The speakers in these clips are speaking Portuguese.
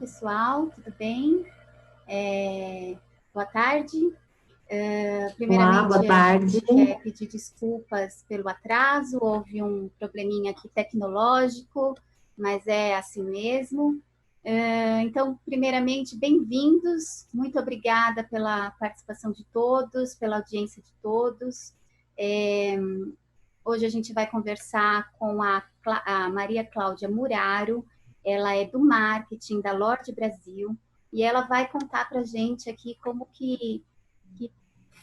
pessoal, tudo bem? Boa tarde. Olá, Primeiramente, boa a tarde. gente quer pedir desculpas pelo atraso, houve um probleminha aqui tecnológico, mas é assim mesmo. Então, primeiramente, bem-vindos, muito obrigada pela participação de todos, pela audiência de todos. Hoje a gente vai conversar com a Maria Cláudia Muraro, ela é do marketing da Lorde Brasil, e ela vai contar para a gente aqui como que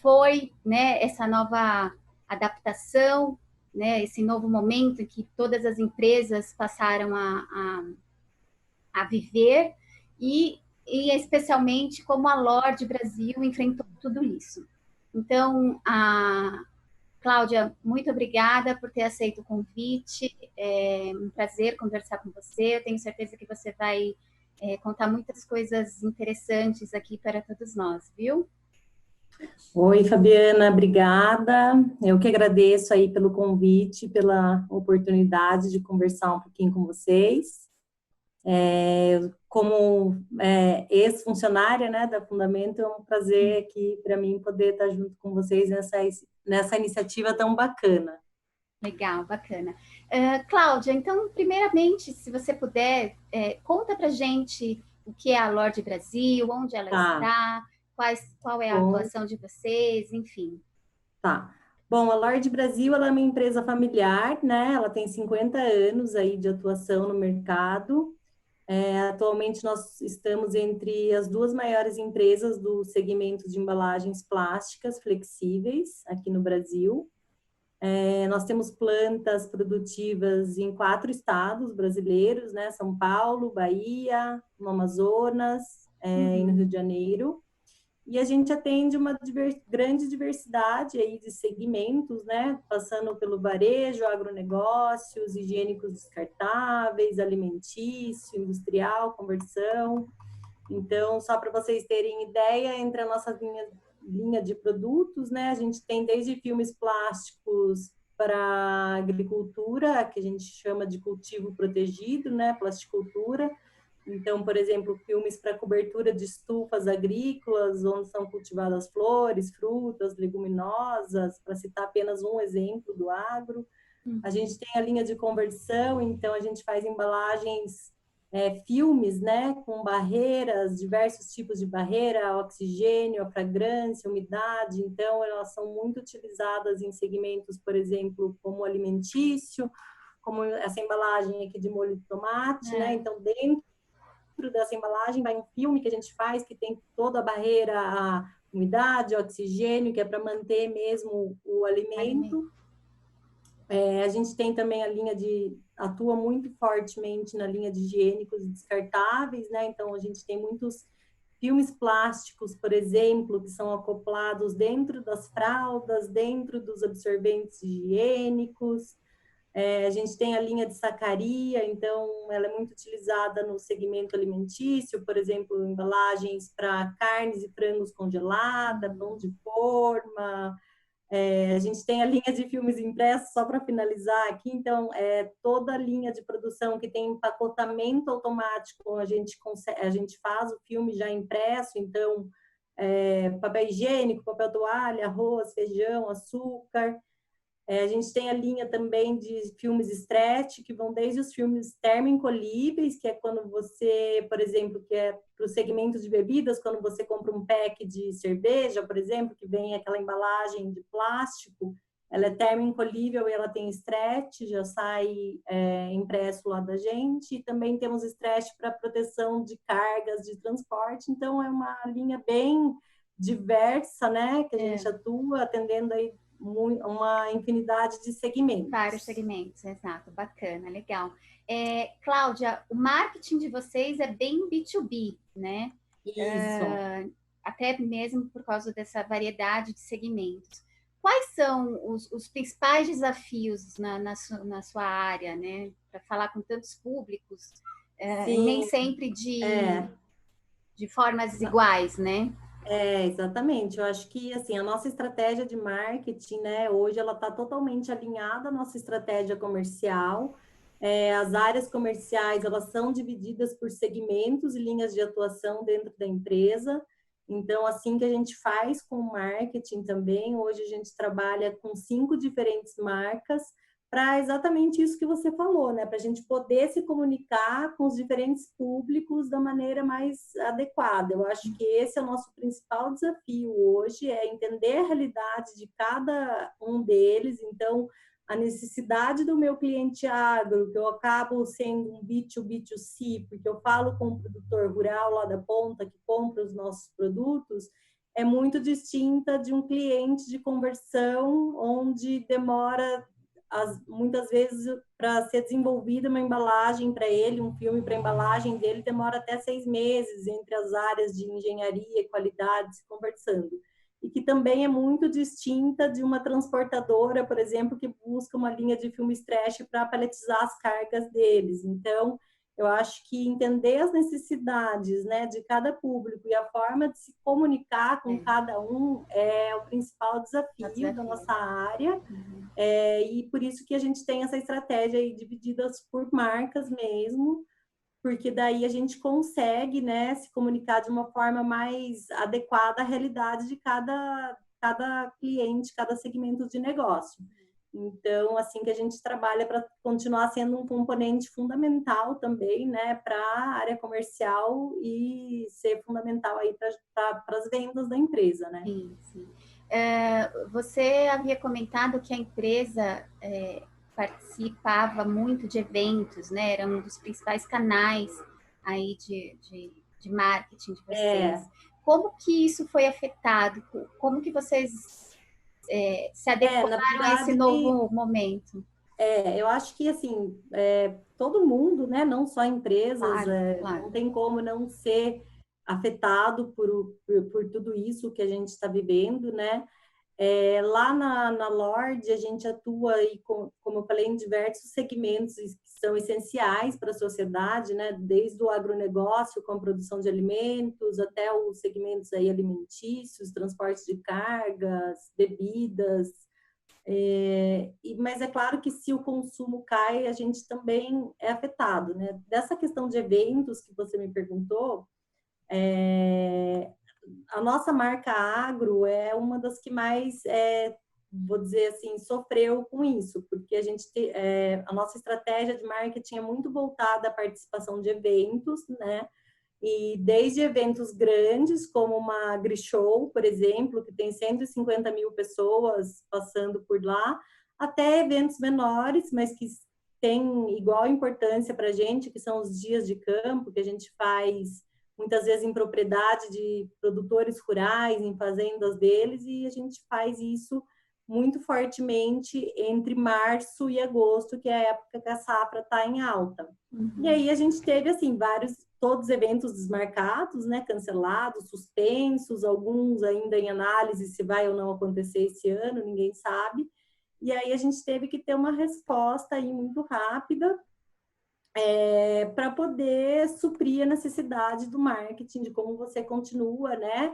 foi, né, essa nova adaptação, né, esse novo momento em que todas as empresas passaram a viver, e especialmente como a Lorde Brasil enfrentou tudo isso. Então, Cláudia, muito obrigada por ter aceito o convite. É um prazer conversar com você. Eu tenho certeza que você vai contar muitas coisas interessantes aqui para todos nós, viu? Oi, Fabiana, obrigada. Eu que agradeço aí pelo convite, pela oportunidade de conversar um pouquinho com vocês. Como ex-funcionária, né, da Fundamento, é um prazer aqui para mim poder estar junto com vocês nessa iniciativa tão bacana. Legal, bacana. Cláudia, então, primeiramente, se você puder, conta para gente o que é a Lorde Brasil, onde ela Tá, está, qual é a bom, atuação de vocês, enfim. tá. Bom, a Lorde Brasil, ela é uma empresa familiar, né? Ela tem 50 anos aí de atuação no mercado. Atualmente, nós estamos entre as duas maiores empresas do segmento de embalagens plásticas flexíveis aqui no Brasil. Nós temos plantas produtivas em 4 estados brasileiros, né? São Paulo, Bahia, no Amazonas, e no Rio de Janeiro. E a gente atende uma grande diversidade aí de segmentos, né? Passando pelo varejo, agronegócios, higiênicos descartáveis, alimentício, industrial, conversão. Então, só para vocês terem ideia, entre a nossa linha de produtos, né? A gente tem desde filmes plásticos para agricultura, que a gente chama de cultivo protegido, né? Plasticultura. Então, por exemplo, filmes para cobertura de estufas agrícolas, onde são cultivadas flores, frutas, leguminosas, para citar apenas um exemplo do agro. A gente tem a linha de conversão, então a gente faz embalagens, filmes, né, com barreiras, diversos tipos de barreira, oxigênio, a fragrância, a umidade. Então, elas são muito utilizadas em segmentos, por exemplo, como alimentício, como essa embalagem aqui de molho de tomate, né? Então, dentro dessa embalagem vai um filme que a gente faz que tem toda a barreira, a umidade, o oxigênio, que é para manter mesmo o alimento. A gente tem também atua muito fortemente na linha de higiênicos e descartáveis, né? Então, a gente tem muitos filmes plásticos, por exemplo, que são acoplados dentro das fraldas, dentro dos absorventes higiênicos. A gente tem a linha de sacaria, então ela é muito utilizada no segmento alimentício, por exemplo, embalagens para carnes e frangos congelada, pão de forma. A gente tem a linha de filmes impressos, só para finalizar aqui, então, toda a linha de produção que tem empacotamento automático, a gente faz o filme já impresso, então, papel higiênico, papel toalha, arroz, feijão, açúcar. A gente tem a linha também de filmes stretch, que vão desde os filmes termoencolhíveis, que é quando você, por exemplo, que é para o segmento de bebidas, quando você compra um pack de cerveja, por exemplo, que vem aquela embalagem de plástico, ela é termoencolhível e ela tem stretch, já sai impresso lá da gente. E também temos stretch para proteção de cargas de transporte, então é uma linha bem diversa, né, que a gente atua atendendo aí uma infinidade de segmentos. Vários segmentos, exato, bacana, legal. Cláudia, o marketing de vocês é bem B2B, né? Isso. Até mesmo por causa dessa variedade de segmentos. Quais são os principais desafios na sua área, né? Para falar com tantos públicos, nem sempre de formas iguais, né? Exatamente. Eu acho que assim a nossa estratégia de marketing, né, hoje ela está totalmente alinhada à nossa estratégia comercial. As áreas comerciais, elas são divididas por segmentos e linhas de atuação dentro da empresa. Então, assim que a gente faz com o marketing também, hoje a gente trabalha com 5 diferentes marcas para exatamente isso que você falou, né? Para a gente poder se comunicar com os diferentes públicos da maneira mais adequada. Eu acho que esse é o nosso principal desafio hoje, é entender a realidade de cada um deles. Então, a necessidade do meu cliente agro, que eu acabo sendo um B2B2C, porque eu falo com o produtor rural lá da ponta que compra os nossos produtos, é muito distinta de um cliente de conversão, onde demora muitas vezes para ser desenvolvida uma embalagem para ele, um filme para a embalagem dele, demora até 6 meses entre as áreas de engenharia e qualidade se conversando. E que também é muito distinta de uma transportadora, por exemplo, que busca uma linha de filmes trash para paletizar as cargas deles. Então, eu acho que entender as necessidades, né, de cada público e a forma de se comunicar com cada um é o principal desafio da nossa área. E por isso que a gente tem essa estratégia aí divididas por marcas mesmo, porque daí a gente consegue, né, se comunicar de uma forma mais adequada à realidade de cada cliente, cada segmento de negócio. Então, assim que a gente trabalha para continuar sendo um componente fundamental também, né, para a área comercial e ser fundamental aí para as vendas da empresa, né? Sim, sim. Você havia comentado que a empresa participava muito de eventos, né? Era um dos principais canais aí de marketing de vocês. Como que isso foi afetado? Como que vocês se Na adequaram a esse verdade, novo momento? eu acho que, assim, todo mundo, né, não só empresas, Claro, não claro. tem como não ser afetado por tudo isso que a gente está vivendo, né? Lá na Lorde, a gente atua, aí, como eu falei, em diversos segmentos que são essenciais para a sociedade, né? Desde o agronegócio, com a produção de alimentos, até os segmentos aí alimentícios, transporte de cargas, bebidas. Mas é claro que se o consumo cai, a gente também é afetado, né? Dessa questão de eventos que você me perguntou, a nossa marca agro é uma das que mais, vou dizer assim, sofreu com isso, porque a nossa estratégia de marketing é muito voltada à participação de eventos, né? E desde eventos grandes, como uma AgriShow, por exemplo, que tem 150 mil pessoas passando por lá, até eventos menores, mas que têm igual importância para a gente, que são os dias de campo, que a gente faz muitas vezes em propriedade de produtores rurais, em fazendas deles, e a gente faz isso muito fortemente entre março e agosto, que é a época que a safra está em alta. E aí a gente teve, assim, todos os eventos desmarcados, né, cancelados, suspensos, alguns ainda em análise se vai ou não acontecer esse ano, ninguém sabe. E aí a gente teve que ter uma resposta aí muito rápida para poder suprir a necessidade do marketing, de como você continua, né,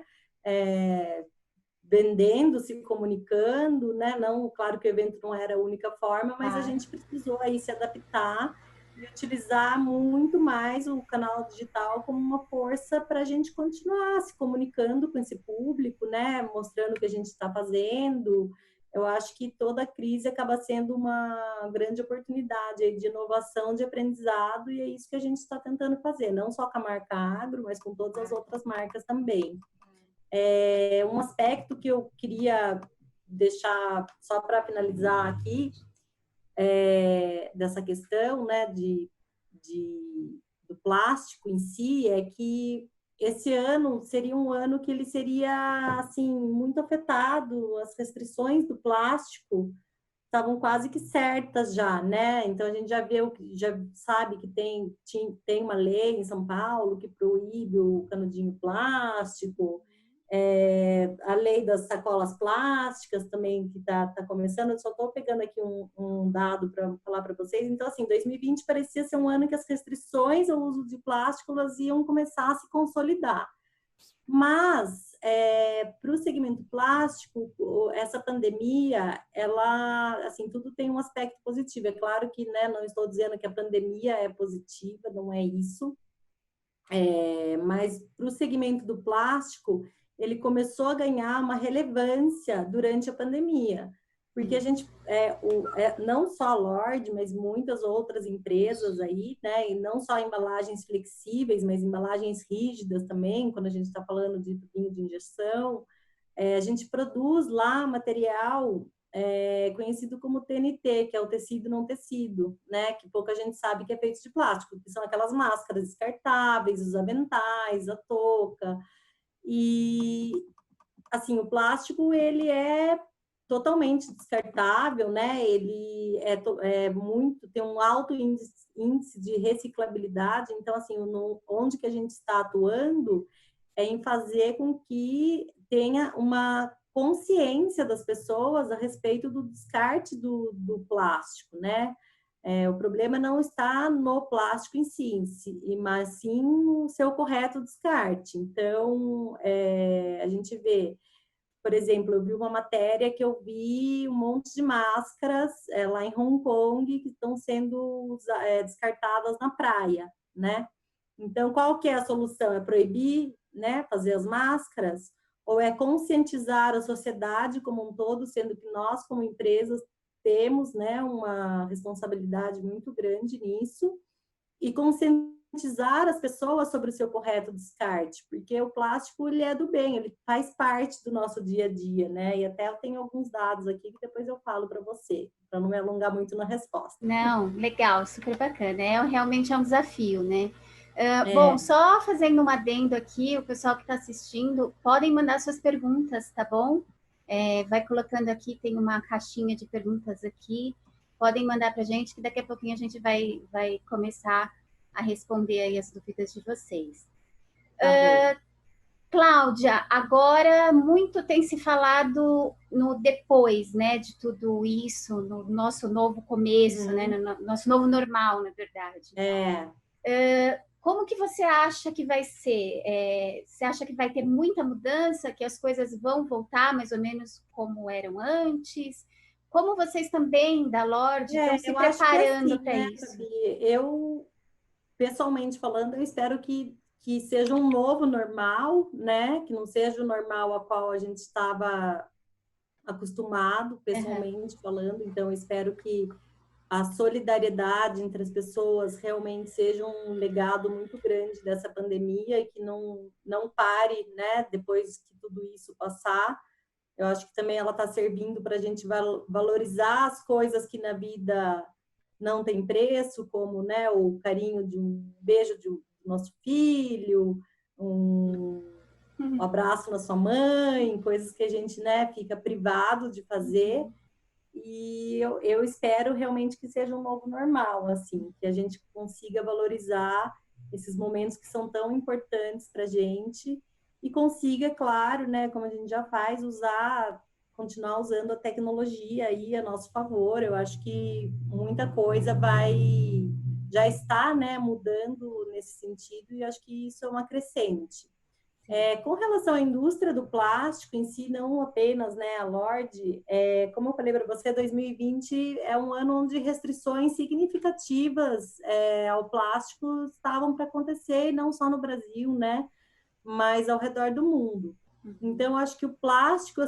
vendendo, se comunicando, né? Não, claro que o evento não era a única forma, mas a gente precisou aí se adaptar e utilizar muito mais o canal digital como uma força para a gente continuar se comunicando com esse público, né? Mostrando o que a gente está fazendo. Eu acho que toda crise acaba sendo uma grande oportunidade aí de inovação, de aprendizado, e é isso que a gente está tentando fazer, não só com a marca Agro, mas com todas as outras marcas também. Um aspecto que eu queria deixar só para finalizar aqui, dessa questão, né, do plástico em si, é que esse ano seria um ano que ele seria, assim, muito afetado, as restrições do plástico estavam quase que certas já, né? Então a gente já sabe que tem uma lei em São Paulo que proíbe o canudinho plástico, a lei das sacolas plásticas também que está começando. Eu só estou pegando aqui um dado para falar para vocês. Então, assim, 2020 parecia ser um ano que as restrições ao uso de plástico elas iam começar a se consolidar. Mas, para o segmento plástico, essa pandemia, ela, assim, tudo tem um aspecto positivo. É claro que, né, não estou dizendo que a pandemia é positiva, não é isso. Mas para o segmento do plástico, ele começou a ganhar uma relevância durante a pandemia, porque a gente, não só a Lorde, mas muitas outras empresas aí, né, e não só embalagens flexíveis, mas embalagens rígidas também, quando a gente está falando de tubinho de injeção, a gente produz lá material conhecido como TNT, que é o tecido não tecido, né? Que pouca gente sabe que é feito de plástico, que são aquelas máscaras descartáveis, os aventais, a touca. E, assim, o plástico, ele é totalmente descartável, né? Ele tem um alto índice de reciclabilidade. Então, assim, onde que a gente está atuando é em fazer com que tenha uma consciência das pessoas a respeito do descarte do plástico, né? O problema não está no plástico em si, mas sim no seu correto descarte. Então, a gente vê, por exemplo, eu vi uma matéria que eu vi um monte de máscaras lá em Hong Kong que estão sendo descartadas na praia, né? Então, qual que é a solução? É proibir, né, fazer as máscaras? Ou é conscientizar a sociedade como um todo, sendo que nós, como empresas, temos, né, uma responsabilidade muito grande nisso, e conscientizar as pessoas sobre o seu correto descarte, porque o plástico, ele é do bem, ele faz parte do nosso dia a dia, né? E até eu tenho alguns dados aqui que depois eu falo para você, para não me alongar muito na resposta. Não, legal, super bacana. Realmente é um desafio, né? Bom, É, só fazendo um adendo aqui, o pessoal que está assistindo, podem mandar suas perguntas, tá bom? Vai colocando aqui, tem uma caixinha de perguntas aqui. Podem mandar para a gente, que daqui a pouquinho a gente vai começar a responder aí as dúvidas de vocês. tá bom. Cláudia, agora muito tem se falado no depois, né, de tudo isso, no nosso novo começo, né, Uhum. no nosso novo normal, na verdade. É, Como que você acha que vai ser? Você acha que vai ter muita mudança, que as coisas vão voltar mais ou menos como eram antes? Como vocês também, da Lorde, estão se eu acho que é assim, preparando para né, isso? Fabi? Eu, pessoalmente falando, eu espero que seja um novo normal, né? Que não seja o normal a qual a gente estava acostumado, Uhum. pessoalmente falando. Então, eu espero que a solidariedade entre as pessoas realmente seja um legado muito grande dessa pandemia e que não pare, né? Depois que tudo isso passar. Eu acho que também ela está servindo para a gente valorizar as coisas que na vida não tem preço, como, né, o carinho de um beijo do nosso filho, um abraço na sua mãe, coisas que a gente, né, fica privado de fazer. E eu espero realmente que seja um novo normal, assim, que a gente consiga valorizar esses momentos que são tão importantes para a gente e consiga, claro, né, como a gente já faz, continuar usando a tecnologia aí a nosso favor. Eu acho que muita coisa já está, né, mudando nesse sentido e acho que isso é uma crescente. Com relação à indústria do plástico em si, não apenas, né, a Lorde, como eu falei para você, 2020 é um ano onde restrições significativas ao plástico estavam para acontecer, e não só no Brasil, né, mas ao redor do mundo. Então, acho que o plástico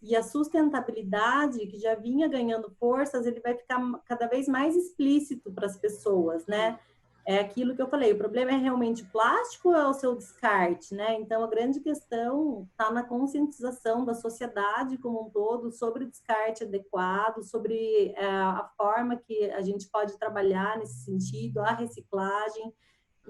e a sustentabilidade, que já vinha ganhando forças, ele vai ficar cada vez mais explícito para as pessoas, né? É aquilo que eu falei, o problema é realmente o plástico ou é o seu descarte, né? Então, a grande questão está na conscientização da sociedade como um todo sobre o descarte adequado, sobre a forma que a gente pode trabalhar nesse sentido, a reciclagem.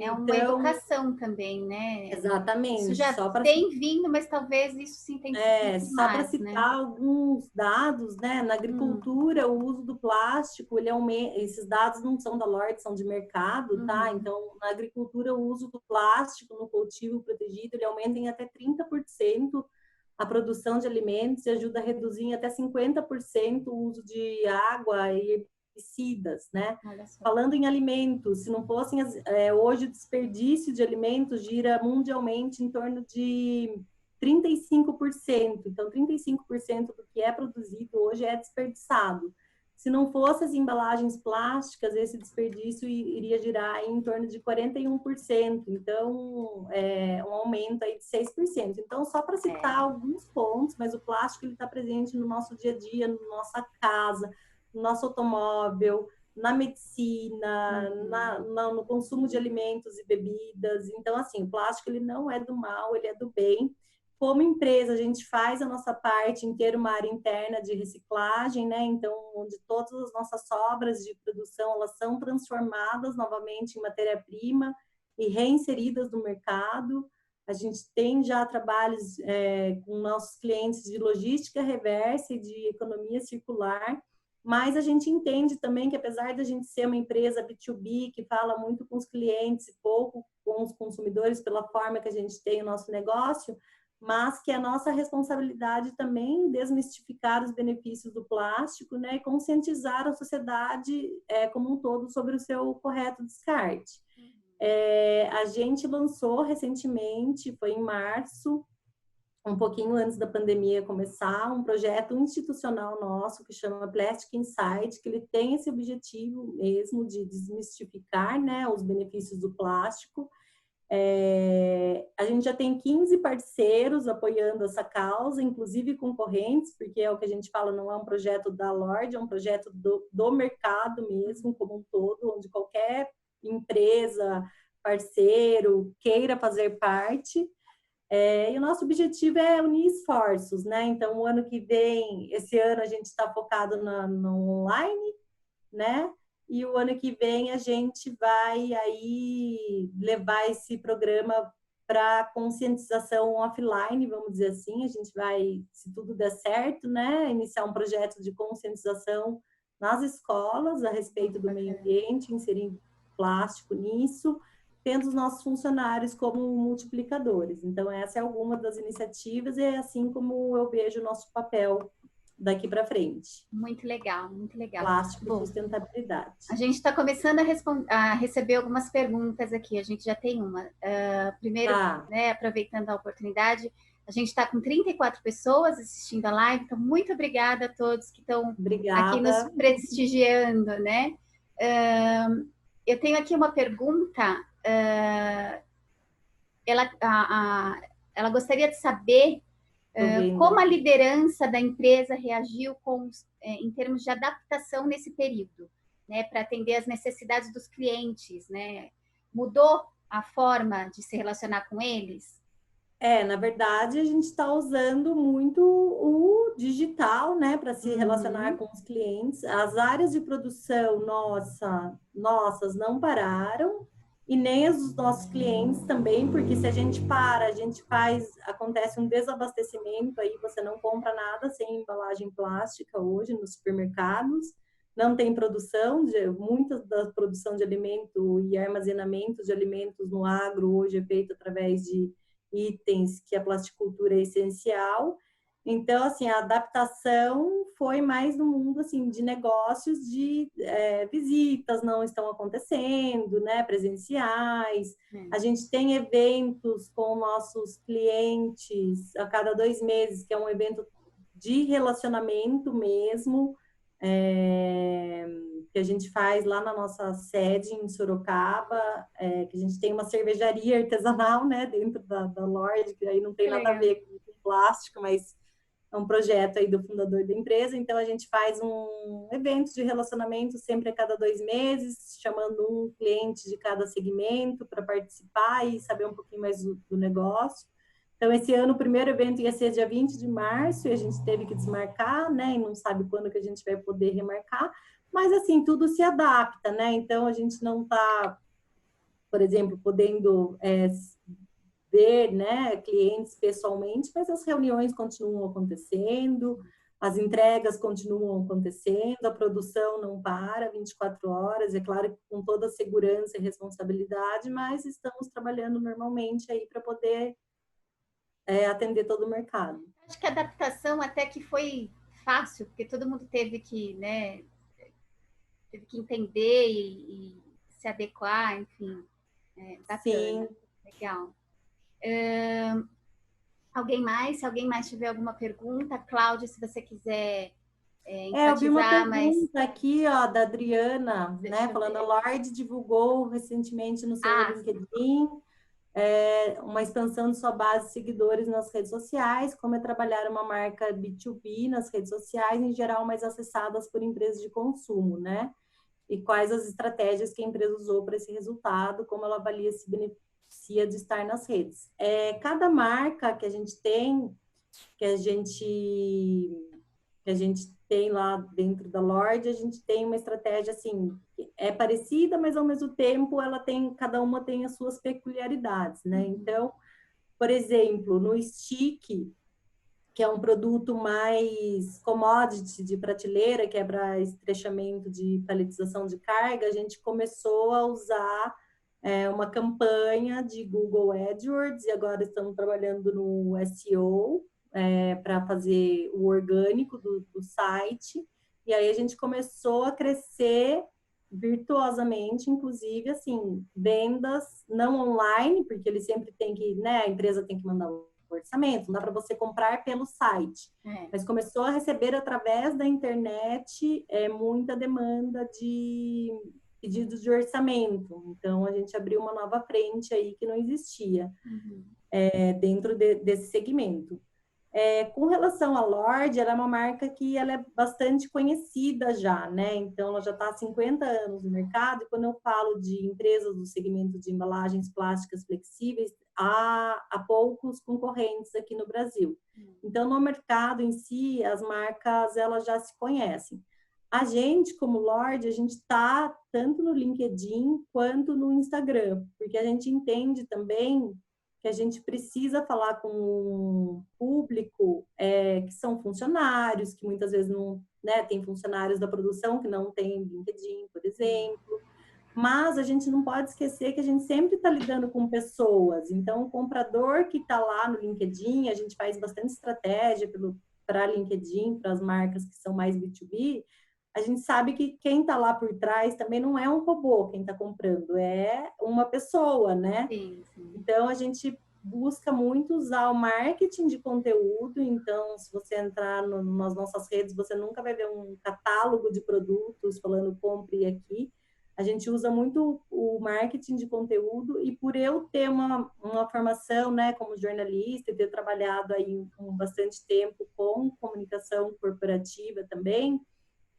É uma Então, educação também, né? Isso exatamente, já tem vindo, mas talvez isso se intensifique só para mais, né? citar alguns dados, né? Na agricultura, o uso do plástico, ele aumenta, esses dados não são da Lorde, são de mercado, tá? Uhum. Então, na agricultura, o uso do plástico no cultivo protegido, ele aumenta em até 30% a produção de alimentos e ajuda a reduzir em até 50% o uso de água e pesticidas, né? Olha só. Falando em alimentos, se não fossem, hoje o desperdício de alimentos gira mundialmente em torno de 35%. Então, 35% do que é produzido hoje é desperdiçado. Se não fossem as embalagens plásticas, esse desperdício iria girar em torno de 41%. Então, é um aumento aí de 6%. Então, só para citar alguns pontos, mas o plástico está presente no nosso dia a dia, na nossa casa, no nosso automóvel, na medicina, no consumo de alimentos e bebidas. Então, assim, o plástico ele não é do mal, ele é do bem. Como empresa, a gente faz a nossa parte em ter uma área interna de reciclagem, né? Então, onde todas as nossas sobras de produção, elas são transformadas novamente em matéria-prima e reinseridas no mercado. A gente tem já trabalhos com nossos clientes de logística reversa e de economia circular, mas a gente entende também que, apesar da gente ser uma empresa B2B, que fala muito com os clientes e pouco com os consumidores pela forma que a gente tem o nosso negócio, mas que é nossa responsabilidade também desmistificar os benefícios do plástico, né, e conscientizar a sociedade como um todo sobre o seu correto descarte. A gente lançou recentemente, foi em março, um pouquinho antes da pandemia começar, um projeto institucional nosso que chama Plastic Insight, que ele tem esse objetivo mesmo de desmistificar, né, os benefícios do plástico. A gente já tem 15 parceiros apoiando essa causa, inclusive concorrentes, porque é o que a gente fala, não é um projeto da Lorde, é um projeto do mercado mesmo, como um todo, onde qualquer empresa, parceiro, queira fazer parte. E o nosso objetivo é unir esforços, né? Então, o ano que vem, esse ano a gente está focado no online, né? E o ano que vem a gente vai aí levar esse programa para conscientização offline, vamos dizer assim. A gente vai, se tudo der certo, né, iniciar um projeto de conscientização nas escolas a respeito do meio ambiente, inserindo plástico nisso, tendo os nossos funcionários como multiplicadores. Então, essa é alguma das iniciativas e é assim como eu vejo o nosso papel daqui para frente. Muito legal, muito legal. Plástico e sustentabilidade. A gente está começando a receber algumas perguntas aqui, a gente já tem uma. Primeiro, né, aproveitando a oportunidade, a gente está com 34 pessoas assistindo a live, então muito obrigada a todos que estão aqui nos prestigiando, né? Eu tenho aqui uma pergunta, ela gostaria de saber como a liderança da empresa reagiu em termos de adaptação nesse período, né, para atender as necessidades dos clientes, né? Mudou a forma de se relacionar com eles? Na verdade, a gente está usando muito o digital, né, para se relacionar com os clientes. As áreas de produção nossas não pararam, e nem os nossos clientes também, porque se a gente para, acontece um desabastecimento, aí você não compra nada sem embalagem plástica hoje nos supermercados, não tem produção, muita da produção de alimento e armazenamento de alimentos no agro hoje é feito através de itens que a plasticultura é essencial. Então, assim, a adaptação foi mais no mundo, assim, de negócios, de visitas não estão acontecendo, né, presenciais. A gente tem eventos com nossos clientes a cada 2 meses, que é um evento de relacionamento mesmo, que a gente faz lá na nossa sede em Sorocaba, que a gente tem uma cervejaria artesanal, né, dentro da Lorde, que aí não tem nada a ver com plástico, mas é um projeto aí do fundador da empresa. Então a gente faz um evento de relacionamento sempre a cada 2 meses, chamando um cliente de cada segmento para participar e saber um pouquinho mais do negócio. Então, esse ano, o primeiro evento ia ser dia 20 de março, e a gente teve que desmarcar, né? E não sabe quando que a gente vai poder remarcar. Mas, assim, tudo se adapta, né? Então, a gente não está, por exemplo, podendo ver, né, clientes pessoalmente, mas as reuniões continuam acontecendo, as entregas continuam acontecendo, a produção não para 24 horas, é claro que com toda a segurança e responsabilidade, mas estamos trabalhando normalmente aí para poder atender todo o mercado. Acho que a adaptação até que foi fácil, porque todo mundo teve que, né, teve que entender e se adequar, enfim, bacana, Sim. legal. Alguém mais? Se alguém mais tiver alguma pergunta, Cláudia, se você quiser Eu vi uma enfatizar, mas pergunta aqui, ó, da Adriana, né, deixa eu falando, a ver. Lorde divulgou recentemente no seu Ah, LinkedIn uma expansão de sua base de seguidores nas redes sociais, como é trabalhar uma marca B2B nas redes sociais, em geral mais acessadas por empresas de consumo, né? E quais as estratégias que a empresa usou para esse resultado, como ela avalia se beneficia de estar nas redes. Cada marca que a gente tem, que a gente que a gente tem lá dentro da Lorde, a gente tem uma estratégia assim, é parecida, mas ao mesmo tempo ela tem, cada uma tem as suas peculiaridades, né? Então, por exemplo, no Stick, que é um produto mais commodity de prateleira, que é para estrechamento de paletização de carga, a gente começou a usar uma campanha de Google AdWords e agora estamos trabalhando no SEO para fazer o orgânico do site. E aí a gente começou a crescer virtuosamente, inclusive, assim, vendas não online, porque ele sempre tem que, né, a empresa tem que mandar o orçamento, não dá para você comprar pelo site. Mas começou a receber através da internet muita demanda de pedidos de orçamento. Então, a gente abriu uma nova frente aí que não existia dentro desse segmento. Com relação à Lorde, ela é uma marca que ela é bastante conhecida já, né? Então, ela já está há 50 anos no mercado, e quando eu falo de empresas do segmento de embalagens plásticas flexíveis, há poucos concorrentes aqui no Brasil. Então, no mercado em si, as marcas, elas já se conhecem. A gente, como Lorde, a gente está tanto no LinkedIn quanto no Instagram, porque a gente entende também que a gente precisa falar com um público que são funcionários, que muitas vezes não, né, tem funcionários da produção que não tem LinkedIn, por exemplo, mas a gente não pode esquecer que a gente sempre está lidando com pessoas, então o comprador que está lá no LinkedIn, a gente faz bastante estratégia para LinkedIn, para as marcas que são mais B2B, a gente sabe que quem está lá por trás também não é um robô quem está comprando, é uma pessoa, né? sim, sim. Então, a gente busca muito usar o marketing de conteúdo. Então, se você entrar nas nossas redes, você nunca vai ver um catálogo de produtos falando compre aqui. A gente usa muito o marketing de conteúdo e por eu ter uma formação, né, como jornalista e ter trabalhado aí com bastante tempo com comunicação corporativa também,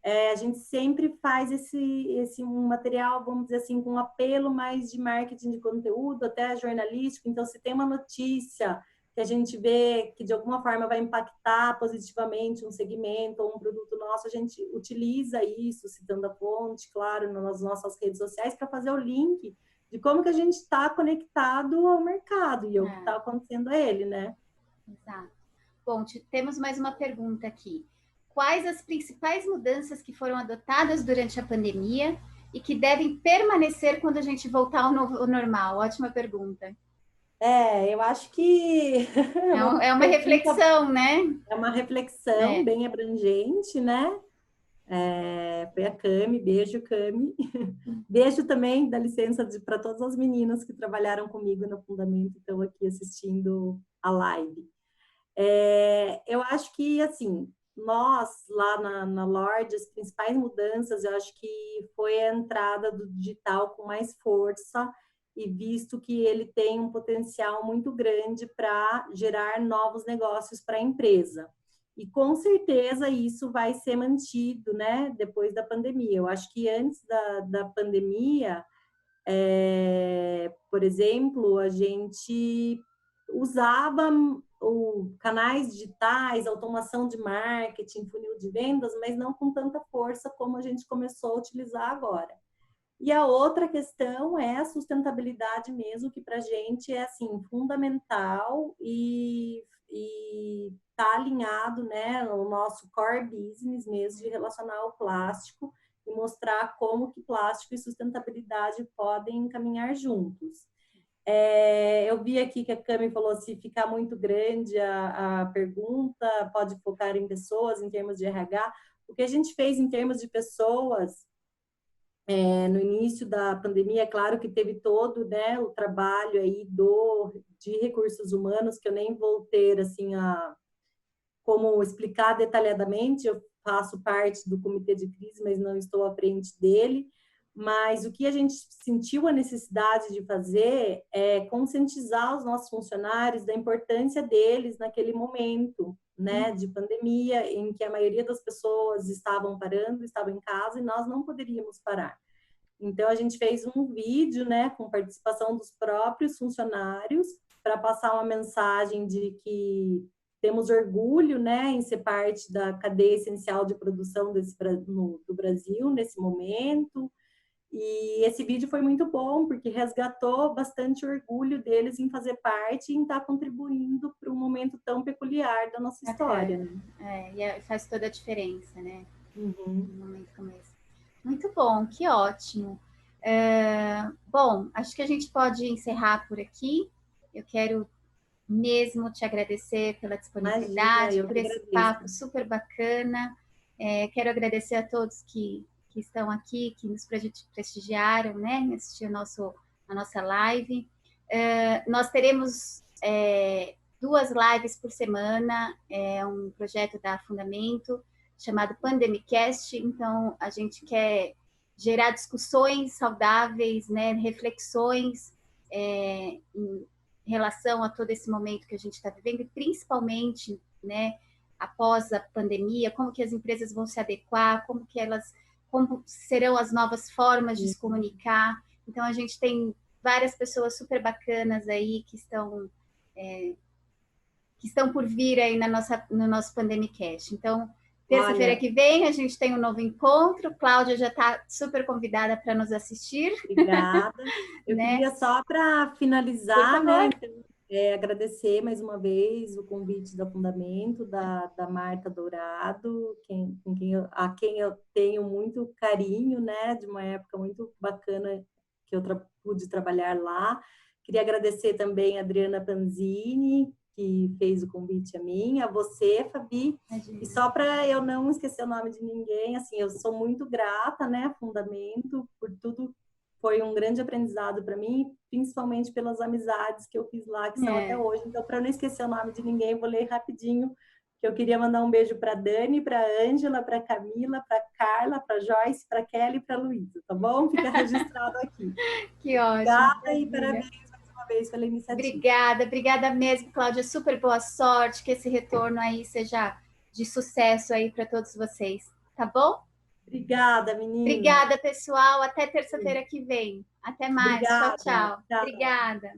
a gente sempre faz esse material, vamos dizer assim, com um apelo mais de marketing de conteúdo, até jornalístico. Então, se tem uma notícia que a gente vê que de alguma forma vai impactar positivamente um segmento ou um produto nosso, a gente utiliza isso, citando a fonte, claro, nas nossas redes sociais, para fazer o link de como que a gente está conectado ao mercado e ao que está acontecendo a ele, né? Exato. Bom, temos mais uma pergunta aqui. Quais as principais mudanças que foram adotadas durante a pandemia e que devem permanecer quando a gente voltar ao normal? Ótima pergunta. Eu acho que É uma reflexão, né? é uma reflexão bem abrangente, né? Foi a Cami, beijo, Cami. Beijo também, dá licença para todas as meninas que trabalharam comigo no Fundamento, estão aqui assistindo a live. Eu acho que, assim, nós lá na Lorde, as principais mudanças, eu acho que foi a entrada do digital com mais força e visto que ele tem um potencial muito grande para gerar novos negócios para a empresa. E com certeza isso vai ser mantido, né, depois da pandemia. Eu acho que antes da pandemia, por exemplo, a gente usava canais digitais, automação de marketing, funil de vendas, mas não com tanta força como a gente começou a utilizar agora. E a outra questão é a sustentabilidade mesmo, que para a gente é assim fundamental e está alinhado, né, no nosso core business mesmo de relacionar ao plástico e mostrar como que plástico e sustentabilidade podem caminhar juntos. Eu vi aqui que a Cami falou se ficar muito grande a pergunta, pode focar em pessoas, em termos de RH. O que a gente fez em termos de pessoas No início da pandemia, é claro que teve todo, né, o trabalho aí de recursos humanos, que eu nem vou ter, assim, como explicar detalhadamente, eu faço parte do comitê de crise, mas não estou à frente dele, mas o que a gente sentiu a necessidade de fazer é conscientizar os nossos funcionários da importância deles naquele momento, né, de pandemia, em que a maioria das pessoas estavam parando, estavam em casa e nós não poderíamos parar. Então, a gente fez um vídeo, né, com participação dos próprios funcionários, para passar uma mensagem de que temos orgulho, né, em ser parte da cadeia essencial de produção do Brasil nesse momento. E esse vídeo foi muito bom, porque resgatou bastante orgulho deles em fazer parte e em estar contribuindo para um momento tão peculiar da nossa história. Né? E faz toda a diferença, né? Uhum. Um momento como esse. Muito bom, que ótimo. Bom, acho que a gente pode encerrar por aqui. Eu quero mesmo te agradecer pela disponibilidade, Imagina, por esse papo super bacana. Quero agradecer a todos que estão aqui, que nos prestigiaram, né, em assistir a nossa live. Nós teremos 2 lives por semana, um projeto da Fundamento chamado Pandemicast, então a gente quer gerar discussões saudáveis, né, reflexões em relação a todo esse momento que a gente está vivendo, e principalmente, né, após a pandemia, como que as empresas vão se adequar, como serão as novas formas de se comunicar. Então, a gente tem várias pessoas super bacanas aí que estão por vir aí no nosso Pandemicast. Então, terça-feira que vem a gente tem um novo encontro. Cláudia já está super convidada para nos assistir. Obrigada. Eu né? queria só para finalizar, né? Então, agradecer mais uma vez o convite da Fundamento, da Marta Dourado, a quem eu tenho muito carinho, né? De uma época muito bacana que eu pude trabalhar lá. Queria agradecer também a Adriana Panzini, que fez o convite a mim, a você, Fabi. E só para eu não esquecer o nome de ninguém, assim, eu sou muito grata, né, Fundamento, por tudo. Foi um grande aprendizado para mim, principalmente pelas amizades que eu fiz lá, que são até hoje. Então, para não esquecer o nome de ninguém, vou ler rapidinho, que eu queria mandar um beijo para Dani, para Ângela, para Camila, para Carla, para Joyce, para Kelly e para Luísa, tá bom? Fica registrado aqui. Que ótimo. Obrigada e parabéns mais uma vez pela iniciativa. Obrigada mesmo, Cláudia. Super boa sorte, que esse retorno aí seja de sucesso aí para todos vocês, tá bom? Obrigada, menina. Obrigada, pessoal. Até terça-feira que vem. Até mais. Obrigada. Tchau. Obrigada.